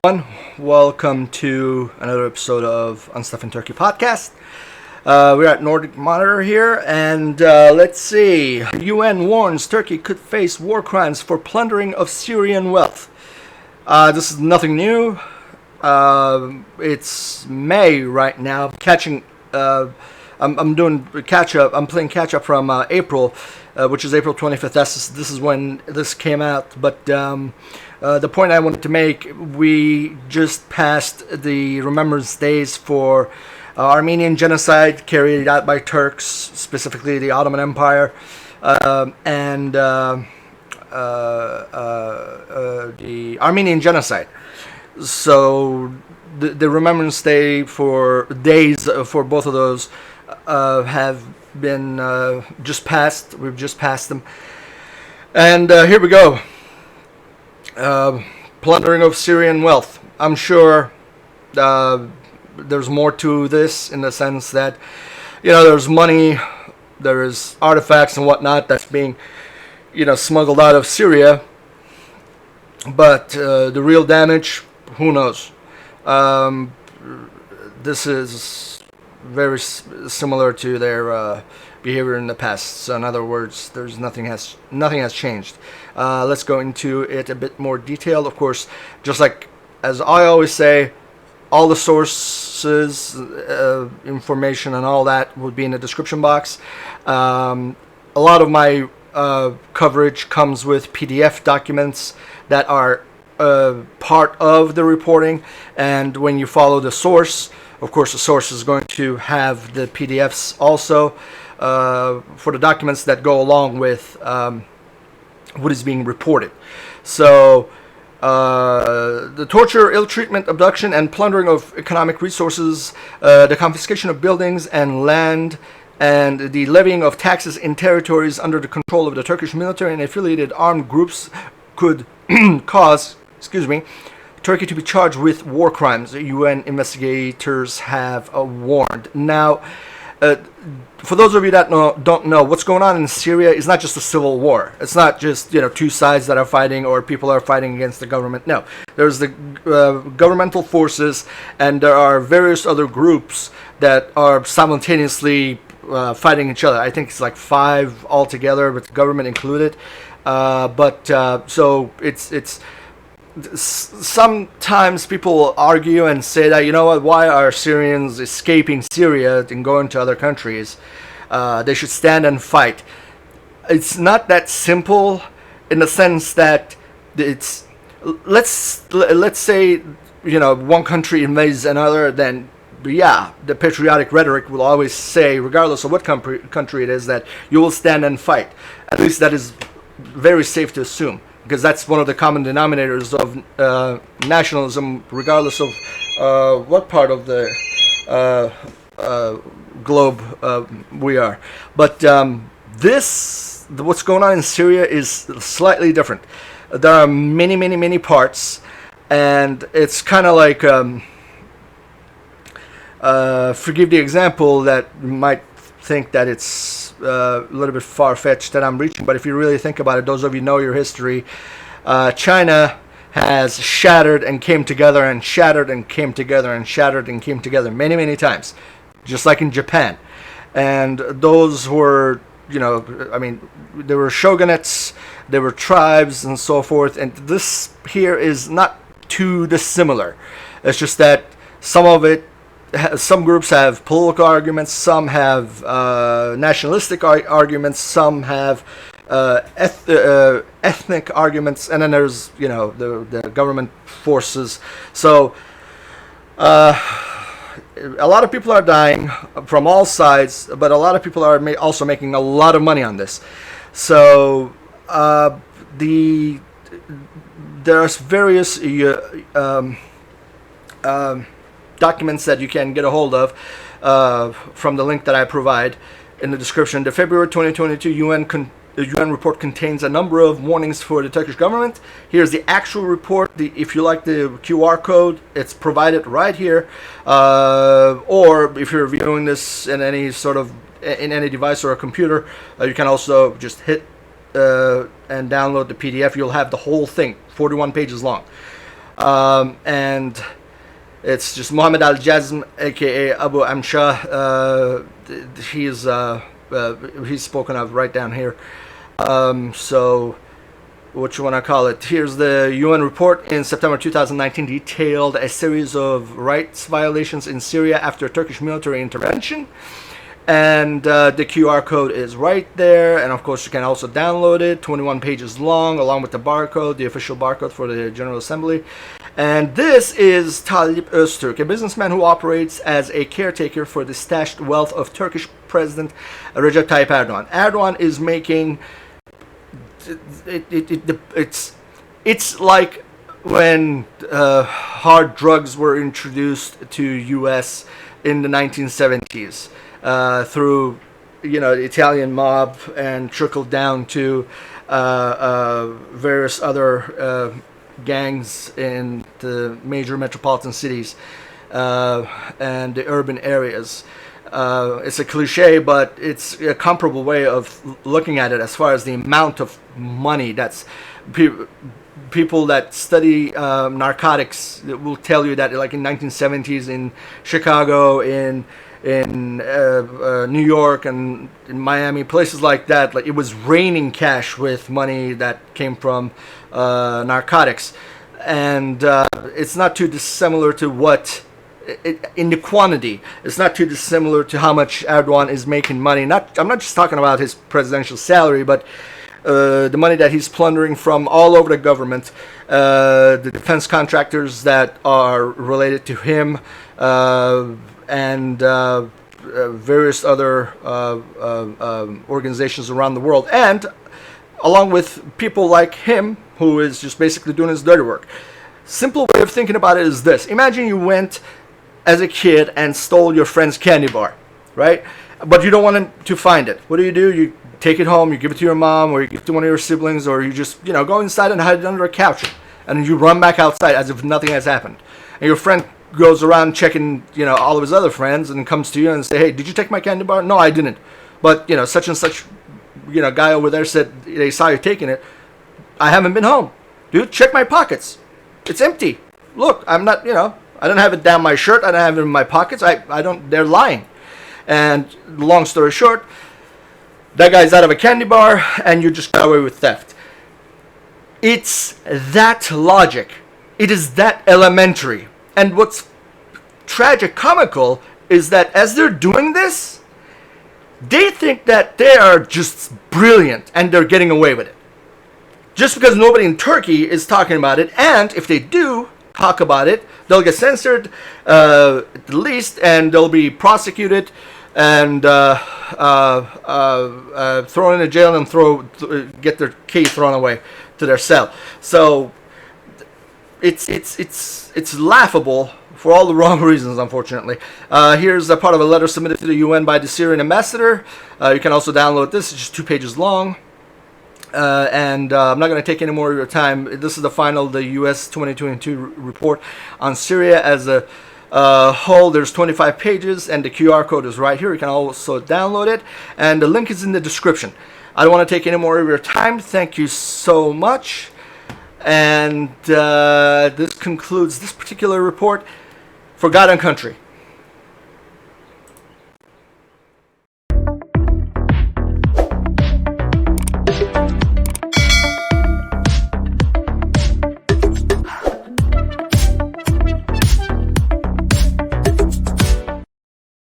Welcome to another episode of Unstuff in Turkey podcast. We're at Nordic Monitor here, and let's see. UN warns Turkey could face war crimes for plundering of Syrian wealth. This is nothing new. It's May right now. I'm doing catch up. I'm playing catch up from April, which is April 25th. This is when this came out. But the point I wanted to make, we just passed the Remembrance Days for Armenian genocide carried out by Turks, specifically the Ottoman Empire, and the Armenian genocide. So the Remembrance Day days for both of those have been just passed. We've just passed them, and here we go. Plundering of Syrian wealth. I'm sure there's more to this in the sense that, there's money, there's artifacts and whatnot that's being, smuggled out of Syria. But the real damage, who knows? This is very similar to their behavior in the past. So in other words, nothing has changed. Let's go into it a bit more detail. Of course, just like as I always say, all the sources, information, and all that would be in the description box. A lot of my coverage comes with PDF documents that are part of the reporting, and when you follow the source, of course, the source is going to have the PDFs also for the documents that go along with what is being reported. So the torture, ill treatment, abduction, and plundering of economic resources, the confiscation of buildings and land, and the levying of taxes in territories under the control of the Turkish military and affiliated armed groups could cause, Turkey to be charged with war crimes. UN investigators have warned. Now, for those of you that don't know, what's going on in Syria is not just a civil war. It's not just two sides that are fighting or people are fighting against the government. No, there's the governmental forces, and there are various other groups that are simultaneously fighting each other. I think it's like 5 altogether, with the government included. So it's sometimes people argue and say that, why are Syrians escaping Syria and going to other countries? They should stand and fight. It's not that simple, in the sense that it's let's say one country invades another, then the patriotic rhetoric will always say, regardless of what country it is, that you will stand and fight. At least that is very safe to assume, because that's one of the common denominators of nationalism, regardless of what part of the globe we are. But what's going on in Syria is slightly different. There are many parts, and it's kind of like, forgive the example that you might think that it's a little bit far-fetched that I'm reaching, but if you really think about it, those of you know your history, China has shattered and came together and shattered and came together and shattered and came together many times, just like in Japan. And those were, there were shogunates, there were tribes and so forth, and this here is not too dissimilar. It's just that some groups have political arguments, some have nationalistic arguments, some have ethnic arguments, and then there's the government forces. So a lot of people are dying from all sides, but a lot of people are also making a lot of money on this. So there's various documents that you can get a hold of from the link that I provide in the description. The February 2022 UN report contains a number of warnings for the Turkish government. Here's the actual report. If you like the QR code, it's provided right here. Or if you're viewing this in any device or a computer, you can also just hit and download the PDF. You'll have the whole thing, 41 pages long. And it's just Mohammed Al-Jazm, aka Abu Amshah. He's spoken of right down here. So, what you want to call it? Here's the UN report in September 2019 detailed a series of rights violations in Syria after Turkish military intervention. And the QR code is right there, and of course you can also download it. 21 pages long, along with the barcode, the official barcode for the General Assembly. And this is Talip Öztürk, a businessman who operates as a caretaker for the stashed wealth of Turkish President Recep Tayyip Erdogan. Erdogan is making it's like when hard drugs were introduced to U.S. in the 1970s. Through, the Italian mob and trickled down to various other gangs in the major metropolitan cities and the urban areas. It's a cliche, but it's a comparable way of looking at it as far as the amount of money that's people that study narcotics will tell you that, like in 1970s in Chicago, in New York and in Miami, places like that, like it was raining cash with money that came from narcotics. And it's not too dissimilar to what, in the quantity, it's not too dissimilar to how much Erdogan is making money. I'm not just talking about his presidential salary, but the money that he's plundering from all over the government, the defense contractors that are related to him, and various other organizations around the world, and along with people like him, who is just basically doing his dirty work. Simple way of thinking about it is this. Imagine you went as a kid and stole your friend's candy bar, right? But you don't want him to find it. What do? You take it home, you give it to your mom, or you give it to one of your siblings, or you just, go inside and hide it under a couch, and you run back outside as if nothing has happened. And your friend goes around checking, all of his other friends, and comes to you and say, "Hey, did you take my candy bar?" "No, I didn't. But, such and such, guy over there said they saw you taking it. I haven't been home. Dude, check my pockets. It's empty. Look, I'm not, I don't have it down my shirt. I don't have it in my pockets. I don't, they're lying." And long story short, that guy's out of a candy bar, and you just got away with theft. It's that logic. It is that elementary. And what's tragicomical is that as they're doing this, they think that they are just brilliant and they're getting away with it. Just because nobody in Turkey is talking about it, and if they do talk about it, they'll get censored at the least, and they'll be prosecuted and thrown into jail and get their key thrown away to their cell. So it's laughable for all the wrong reasons, unfortunately. Here's a part of a letter submitted to the UN by the Syrian ambassador. You can also download this. It's just 2 pages long. And I'm not going to take any more of your time. This is the U.S. 2022 report on Syria as a whole. There's 25 pages, and the QR code is right here. You can also download it, and the link is in the description. I don't want to take any more of your time. Thank you so much. And this concludes this particular report for God and country.